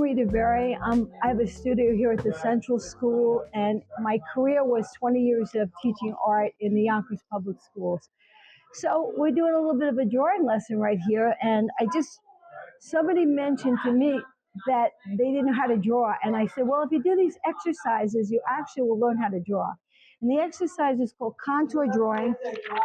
Rita Berry. I have a studio here at the Central School, and my career was 20 years of teaching art in the Yonkers Public Schools. So we're doing a little bit of a drawing lesson right here, and somebody mentioned to me that they didn't know how to draw, and I said, well, if you do these exercises, you actually will learn how to draw. And the exercise is called contour drawing,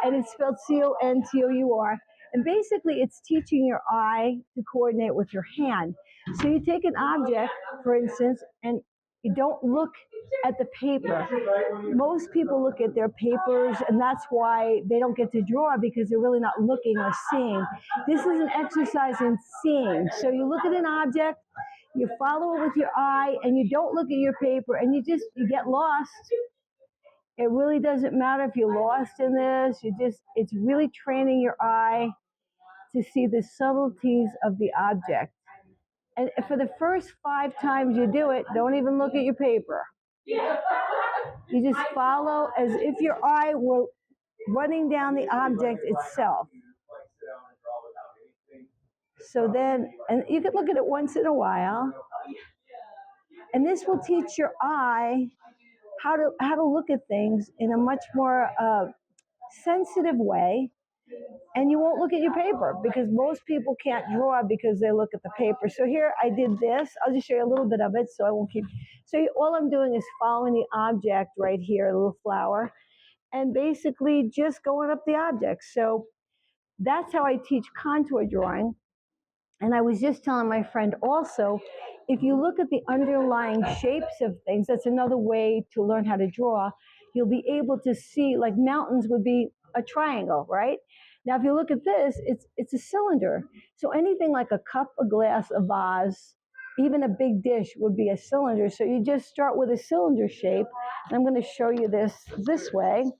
and it's spelled Contour. And basically, it's teaching your eye to coordinate with your hand. So you take an object, for instance, and you don't look at the paper. Most people look at their papers, and that's why they don't get to draw, because they're really not looking or seeing. This is an exercise in seeing. So you look at an object, you follow it with your eye, and you don't look at your paper, and you get lost. It really doesn't matter if you're lost in this. It's really training your eye to see the subtleties of the object. And for the first 5 times you do it, don't even look at your paper. You just follow as if your eye were running down the object itself. So then, and you can look at it once in a while. And this will teach your eye how to look at things in a much more sensitive way. And you won't look at your paper, because most people can't draw because they look at the paper. So here I did this. I'll just show you a little bit of it, so I won't keep. So all I'm doing is following the object right here, a little flower, and basically just going up the object. So that's how I teach contour drawing. And I was just telling my friend also, if you look at the underlying shapes of things, that's another way to learn how to draw. You'll be able to see, like mountains would be a triangle, right? Now, if you look at this, it's a cylinder. So anything like a cup, a glass, a vase, even a big dish would be a cylinder. So you just start with a cylinder shape. And I'm going to show you this way.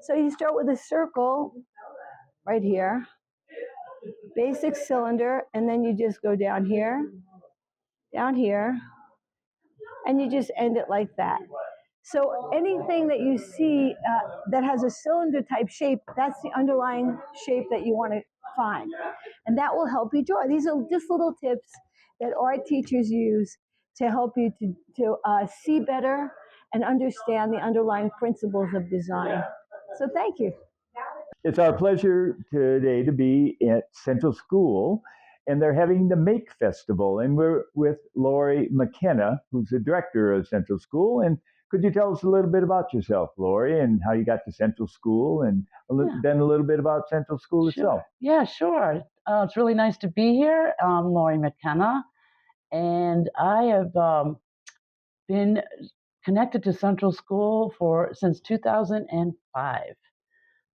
So you start with a circle right here, basic cylinder, and then you just go down here, and you just end it like that. So anything that you see that has a cylinder type shape, that's the underlying shape that you want to find. And that will help you draw. These are just little tips that art teachers use to help you to see better and understand the underlying principles of design. So thank you. It's our pleasure today to be at Central School, and they're having the Make Festival. And we're with Lori McKenna, who's the director of Central School. And could you tell us a little bit about yourself, Lori, and how you got to Central School, and then a little bit about Central School itself? Yeah, sure. It's really nice to be here. I'm Lori McKenna, and I have been connected to Central School since 2005.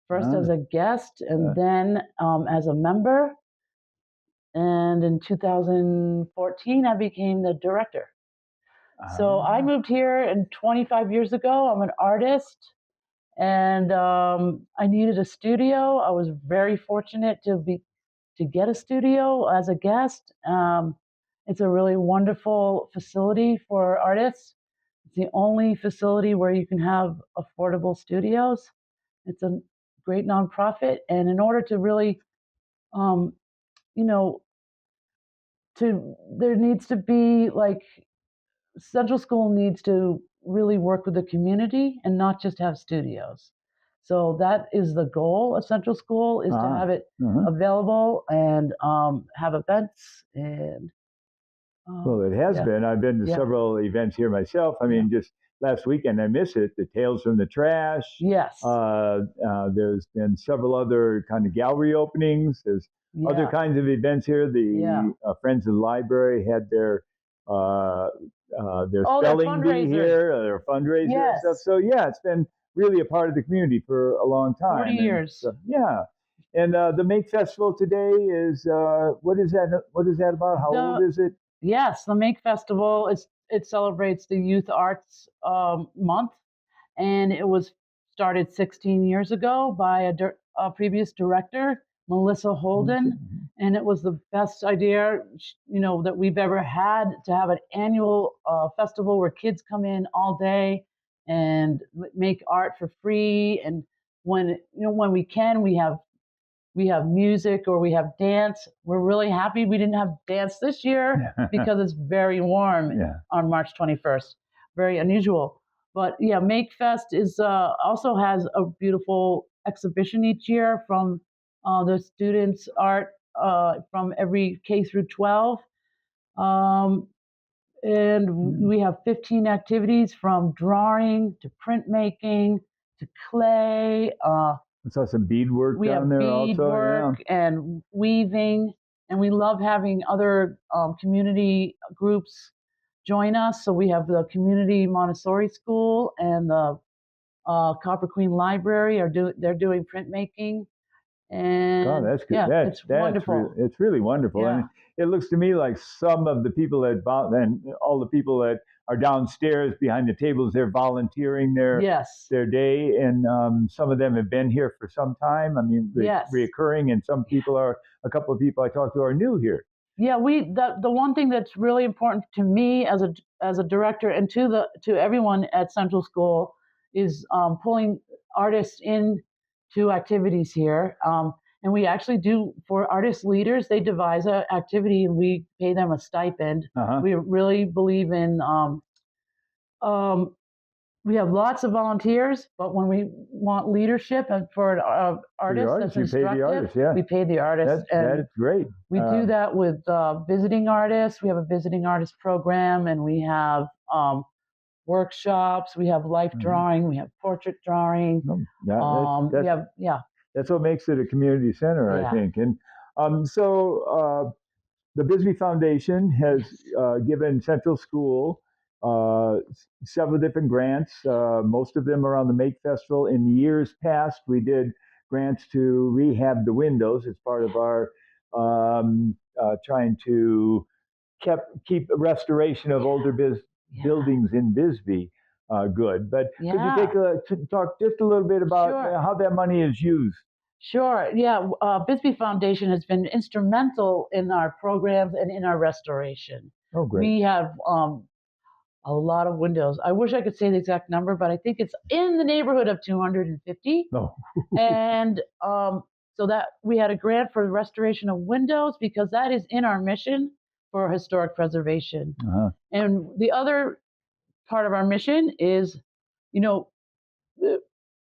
First as a guest, and then as a member. And in 2014, I became the director. So I moved here 25 years ago. I'm an artist, and I needed a studio. I was very fortunate to get a studio as a guest. It's a really wonderful facility for artists. It's the only facility where you can have affordable studios. It's a great nonprofit, and in order to really, there needs to be Central School needs to really work with the community and not just have studios. So that is the goal of Central School, is to have it available and have events. And well, it has been. I've been to several events here myself. I mean, just last weekend, I miss it. The Tales from the Trash. Yes. There's been several other kind of gallery openings. There's other kinds of events here. The Friends of the Library had their spelling bee here, their fundraiser and stuff. So it's been really a part of the community for a long time. 40 years. And the Make Festival today is what is that? What is that about? How old is it? Yes, the Make Festival it celebrates the Youth Arts Month, and it was started 16 years ago by a previous director, Melissa Holden, and it was the best idea, that we've ever had, to have an annual festival where kids come in all day and make art for free. And when we can, we have we have music or we have dance. We're really happy we didn't have dance this year because it's very warm on March 21st. Very unusual. But yeah, Make Fest is also has a beautiful exhibition each year from the students' art from every K through 12. And we have 15 activities from drawing to printmaking to clay. I saw some beadwork down there also. We have beadwork and weaving, and we love having other community groups join us. So we have the Community Montessori School and the Copper Queen Library they're doing printmaking. And oh, that's good. Yeah, it's wonderful. It's really wonderful. Yeah. And it looks to me like some of the people that and all the people that are downstairs behind the tables, they're volunteering their day, and some of them have been here for some time. I mean, reoccurring, and some people a couple of people I talked to are new here. Yeah, the one thing that's really important to me as a director and to everyone at Central School is pulling artists in to activities here. And we actually do, for artist leaders, they devise an activity and we pay them a stipend. We really believe in, we have lots of volunteers, but when we want leadership and for an artist that's instructive, we pay the artists. That's great. We do that with visiting artists. We have a visiting artist program, and we have workshops. We have life drawing. We have portrait drawing. That's what makes it a community center, I think. And so the Bisbee Foundation has given Central School several different grants. Most of them are on the Make Festival. In years past, we did grants to rehab the windows as part of our trying to keep restoration of older buildings in Bisbee good. But could you talk just a little bit about how that money is used? Sure. Yeah. Bisbee Foundation has been instrumental in our programs and in our restoration. Oh, great. We have a lot of windows. I wish I could say the exact number, but I think it's in the neighborhood of 250. No. And so that we had a grant for the restoration of windows because that is in our mission for historic preservation. And the other part of our mission is,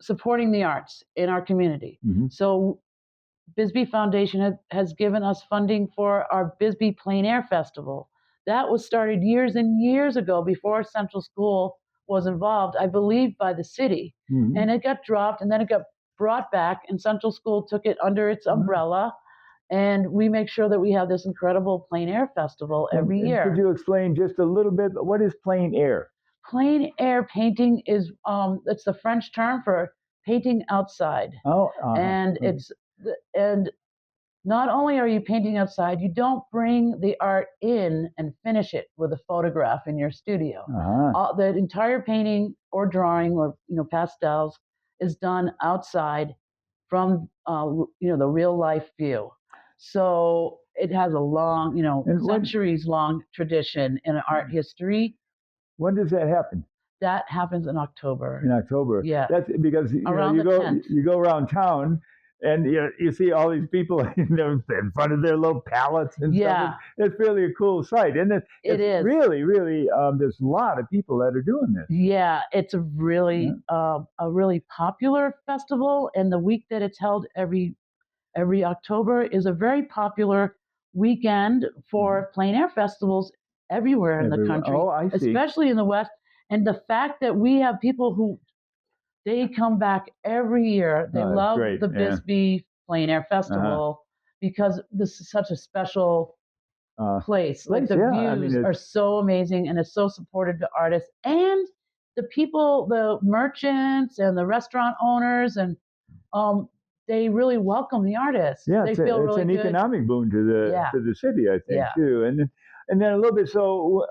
supporting the arts in our community. So Bisbee Foundation has given us funding for our Bisbee Plein Air Festival. That was started years and years ago before Central School was involved, I believe, by the city. And it got dropped, and then it got brought back, and Central School took it under its umbrella. And we make sure that we have this incredible plein air festival every year. Could you explain just a little bit, what is plein air? Plein air painting is, it's the French term for painting outside. And not only are you painting outside, you don't bring the art in and finish it with a photograph in your studio. The entire painting or drawing or pastels is done outside from the real life view. So it has a long, centuries long tradition in art history. When does that happen? That happens in October. In October. Yeah. That's because you go around town and you see all these people in front of their little pallets and stuff. It's really a cool sight, isn't it? It is. Really, really, there's a lot of people that are doing this. Yeah, it's a really popular festival, and the week that it's held every October is a very popular weekend for plein air festivals everywhere in the country. Oh, I see. Especially in the West. And the fact that we have people who they come back every year. They love the Bisbee Plein Air Festival because this is such a special place. Like the views are so amazing, and it's so supportive to artists and the people, the merchants and the restaurant owners, and they really welcome the artists. Yeah, they it's really an good. Economic boon to the city, I think, too. And then a little bit. So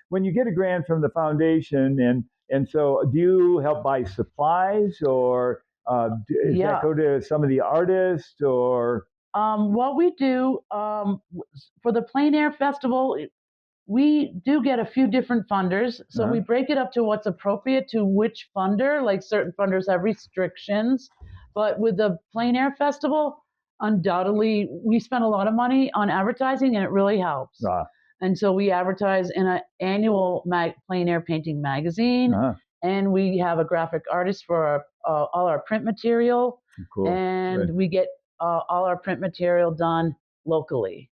when you get a grant from the foundation, and so do you help buy supplies, or does that go to some of the artists, or? What we do for the Plein Air Festival, we do get a few different funders. So we break it up to what's appropriate to which funder. Like certain funders have restrictions. But with the Plein Air Festival, undoubtedly, we spend a lot of money on advertising, and it really helps. And so we advertise in an annual plein air painting magazine, and we have a graphic artist for all our print material, and we get all our print material done locally.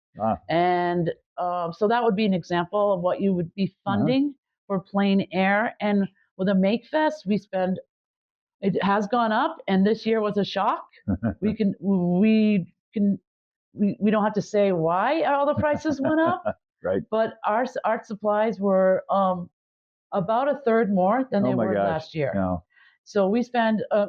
And so that would be an example of what you would be funding for plein air. And with a Make Fest, it has gone up, and this year was a shock. We don't have to say why all the prices went up. Right. But our art supplies were about a third more than they were last year. No. So we spent a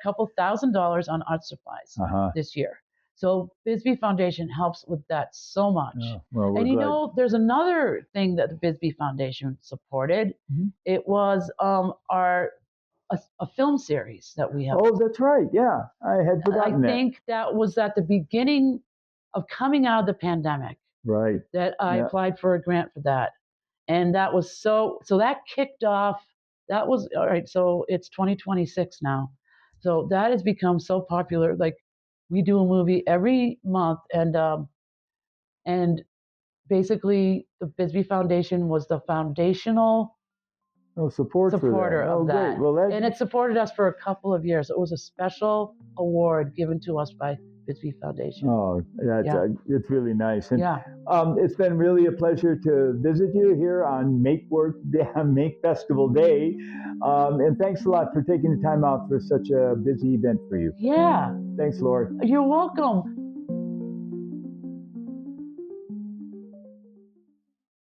couple $1,000s on art supplies this year. So Bisbee Foundation helps with that so much. Well, and there's another thing that the Bisbee Foundation supported. It was a film series that we have. Oh, that's right. Yeah, I had forgotten that. I think that was at the beginning of coming out of the pandemic. Right. That I applied for a grant for that. And that was so that kicked off. That was all right. So it's 2026 now. So that has become so popular. Like, we do a movie every month, and basically the Bisbee Foundation was the foundational supporter of that. Great. Well, and it supported us for a couple of years. It was a special award given to us by Bisbee Foundation. Oh, it's really nice. And yeah. It's been really a pleasure to visit you here on Make Festival Day. And thanks a lot for taking the time out for such a busy event for you. Yeah. Thanks, Lori. You're welcome.